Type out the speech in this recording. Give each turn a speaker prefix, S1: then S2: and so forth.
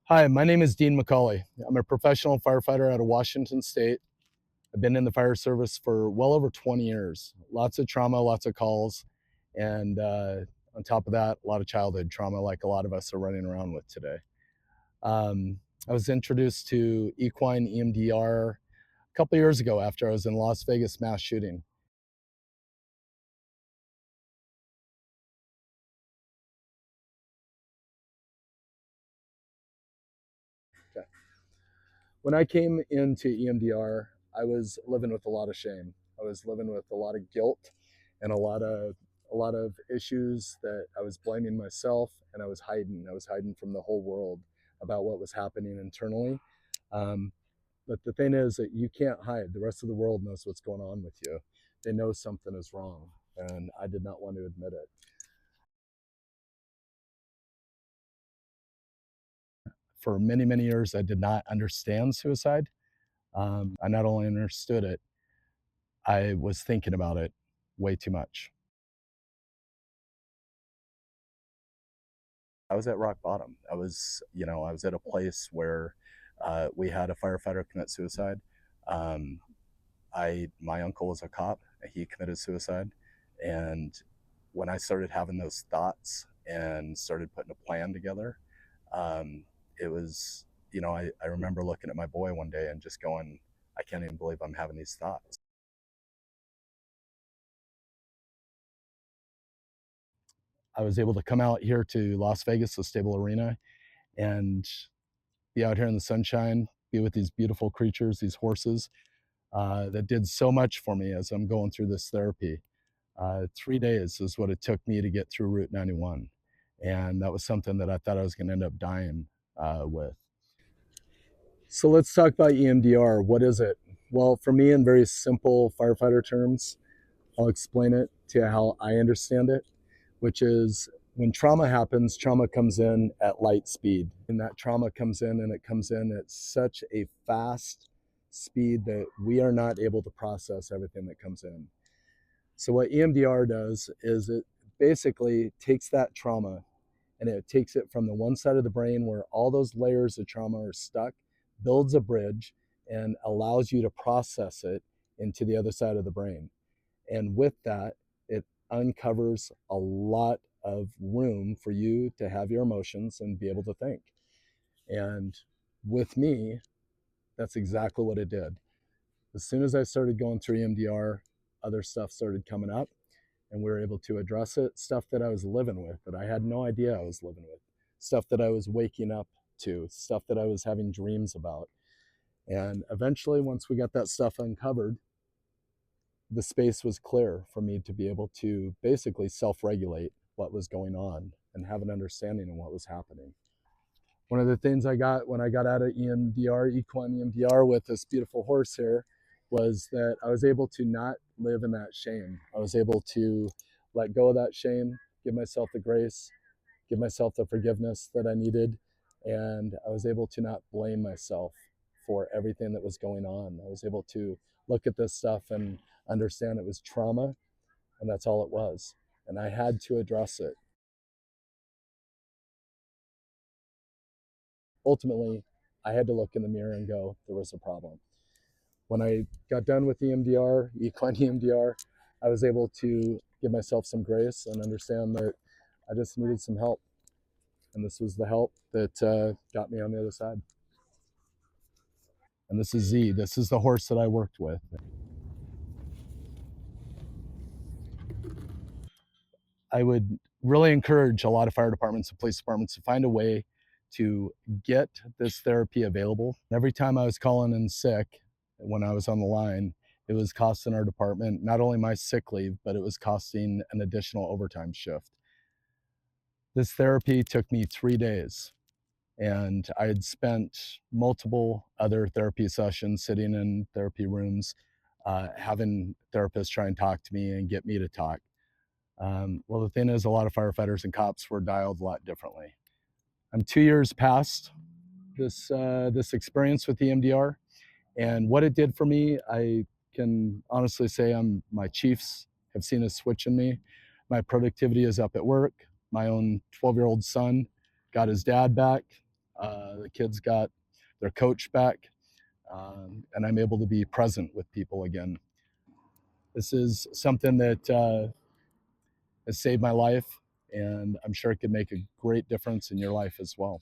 S1: Hi, my name is Dean McAuley. I'm a professional firefighter out of Washington State. I've been in the fire service for well over 20 years. Lots of trauma, lots of calls, and on top of that, a lot of childhood trauma like a lot of us are running around with today. I was introduced to Equine EMDR a couple years ago after I was in Las Vegas mass shooting. Okay. When I came into EMDR, I was living with a lot of shame. I was living with a lot of guilt and a lot of issues that I was blaming myself, and I was hiding. I was hiding from the whole world about what was happening internally. Um, but the thing is that you can't hide. The rest of the world knows what's going on with you. They know something is wrong, and I did not want to admit it. For many, many years, I did not understand suicide. I not only understood it, I was thinking about it way too much. I was at rock bottom. I was at a place where we had a firefighter commit suicide. Um, my uncle was a cop. He committed suicide, and when I started having those thoughts and started putting a plan together, it was, I remember looking at my boy one day and just going, I can't even believe I'm having these thoughts. I was able to come out here to Las Vegas, the stable arena, and be out here in the sunshine, be with these beautiful creatures, these horses that did so much for me as I'm going through this therapy. 3 days is what it took me to get through Route 91. And that was something that I thought I was going to end up dying with. So let's talk about EMDR. What is it? Well, for me, in very simple firefighter terms, I'll explain it to how I understand it, which is when trauma happens, trauma comes in at light speed. And that trauma comes in and it comes in at such a fast speed that we are not able to process everything that comes in. So, what EMDR does is it basically takes that trauma and it takes it from the one side of the brain where all those layers of trauma are stuck, builds a bridge, and allows you to process it into the other side of the brain. And with that, it uncovers a lot of room for you to have your emotions and be able to think. And with me, that's exactly what it did. As soon as I started going through EMDR, other stuff started coming up and we were able to address it. Stuff that I was living with that I had no idea I was living with, stuff that I was waking up to, stuff that I was having dreams about. And eventually, once we got that stuff uncovered, the space was clear for me to be able to basically self-regulate what was going on and have an understanding of what was happening. One of the things I got when I got out of EMDR, Equine EMDR, with this beautiful horse here, was that I was able to not live in that shame. I was able to let go of that shame, give myself the grace, give myself the forgiveness that I needed, and I was able to not blame myself for everything that was going on. I was able to look at this stuff and understand it was trauma, and that's all it was. And I had to address it. Ultimately, I had to look in the mirror and go, there was a problem. When I got done with EMDR, Equine EMDR, I was able to give myself some grace and understand that I just needed some help. And this was the help that got me on the other side. And this is Z. This is the horse that I worked with. I would really encourage a lot of fire departments and police departments to find a way to get this therapy available. Every time I was calling in sick when I was on the line, it was costing our department not only my sick leave, but it was costing an additional overtime shift. This therapy took me 3 days, and I had spent multiple other therapy sessions sitting in therapy rooms, having therapists try and talk to me and get me to talk. Well, the thing is, a lot of firefighters and cops were dialed a lot differently. I'm 2 years past this experience with EMDR, and what it did for me, I can honestly say my chiefs have seen a switch in me. My productivity is up at work. My own 12-year-old son got his dad back. The kids got their coach back, and I'm able to be present with people again. This is something that has saved my life, and I'm sure it could make a great difference in your life as well.